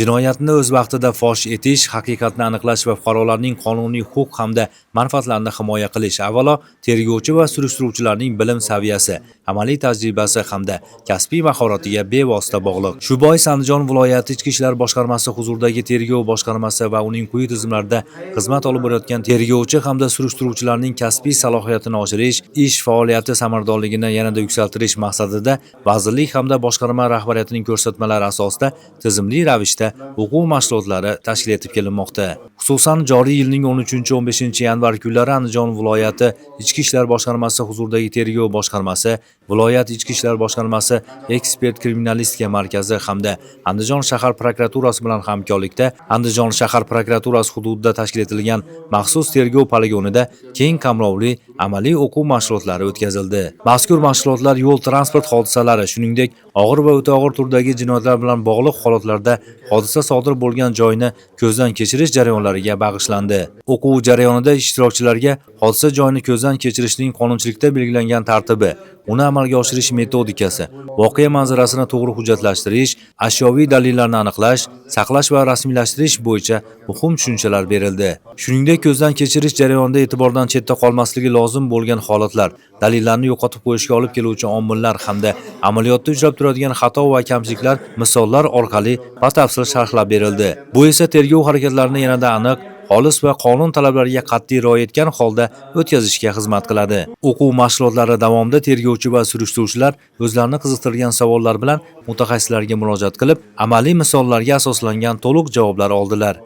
Jinoyatni o'z vaqtida fosh etish, haqiqatni aniqlash va fuqarolarning qonuniy huquq hamda manfaatlarini himoya qilish. Avvalo, tergovchi va surishtiruvchilarning bilim saviyasi, amaliy tajribasi hamda kasbiy mahoratiga bevosita bog'liq. Shu bois Andijon viloyati Ichki ishlar boshqarmasi huzuridagi tergov boshqarmasi va uning quyi tizimlarida xizmat olib borayotgan tergovchi hamda surishtiruvchilarning kasbiy salohiyatini oshirish, ish faoliyati samaradorligini yanada yuksaltirish maqsadida vazirlik hamda boshqarma rahbariyatining ko'rsatmalari asosida tizimli ravishda o'quv mashg'ulotlari tashkil etib kelinmoqda. Xususan, joriy yilning 13-15 yanvar kunlari Andijon viloyati Ichki ishlar boshqarmasi huzuridagi tergov boshqarmasi, viloyat Ichki ishlar boshqarmasi ekspert kriminalistika markazi hamda Andijon shahar prokuraturasi bilan hamkorlikda Andijon shahar prokuraturasi hududida tashkil etilgan maxsus tergov poligonida keng qamrovli amaliy o'quv mashg'ulotlari o'tkazildi. Mazkur mashg'ulotlar yo'l transport hodisalari, shuningdek og'ir va o'ta og'ir turdagi jinoyatlar bilan bog'liq holatlarda hodisa sodir bo'lgan joyni ko'zdan kechirish jarayonlariga bag'ishlandi. O'quv jarayonida ishtirokchilarga hodisa joyini ko'zdan kechirishning qonunchilikda belgilangan tartibi, uni amalga oshirish metodikasi, voqea manzarasini to'g'ri hujjatlashtirish, ashyoviy dalillarni aniqlash, saqlash va rasmiylashtirish bo'yicha muhim tushunchalar berildi. Shuningdek, ko'zdan kechirish jarayonida e'tibordan chetda qolmasligi lozim bo'lgan holatlar, dalillarni yo'qotib qo'yishga olib keluvchi omillar hamda amaliyotda uchrab turadigan xato va kamchiliklar misollar orqali batafsil sharhlab berildi. Bu esa tergov harakatlarini yanada aniq, xolis va qonun talablariga qat'iy rioya etgan holda o'tkazishga xizmat qiladi. O'quv mashg'ulotlari davomida tergovchi va surishtiruvchilar o'zlarini qiziqtirgan savollar bilan mutaxassislarga murojaat qilib, amaliy misollarga asoslangan to'liq javoblar oldilar.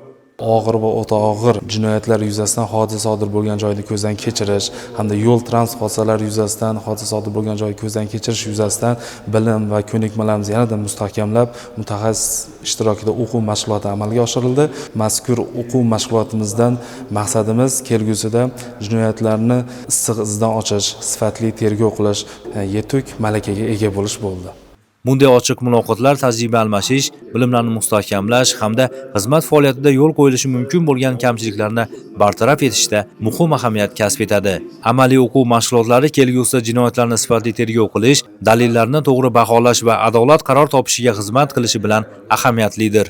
Og'ir va o'ta og'ir jinoyatlar yuzasidan hodisa sodir bo'lgan joyni ko'zdan kechirish hamda yo'l transport hodisalari yuzasidan hodisa sodir bo'lgan joyni ko'zdan kechirish yuzasidan bilim va ko'nikmalarimizni yanada mustahkamlab, mutaxassis ishtirokida o'quv mashg'uloti amalga oshirildi. Mazkur o'quv mashg'ulotimizdan maqsadimiz kelgusida jinoyatlarni issiq izdan ochish, sifatli tergov qilish, yetuk malakaga ega bo'lish bo'ldi. Bunday ochiq muloqotlar tajriba almashish, bilimlarni mustahkamlash hamda xizmat faoliyatida yo'l qo'yilishi mumkin bo'lgan kamchiliklarni bartaraf etishda muhim ahamiyat kasb etadi. Amaliy o'quv mashg'ulotlari kelgusida jinoyatlarni sifatli tergov qilish, dalillarni to'g'ri baholash va adolat qaror topishiga xizmat qilishi bilan ahamiyatlidir.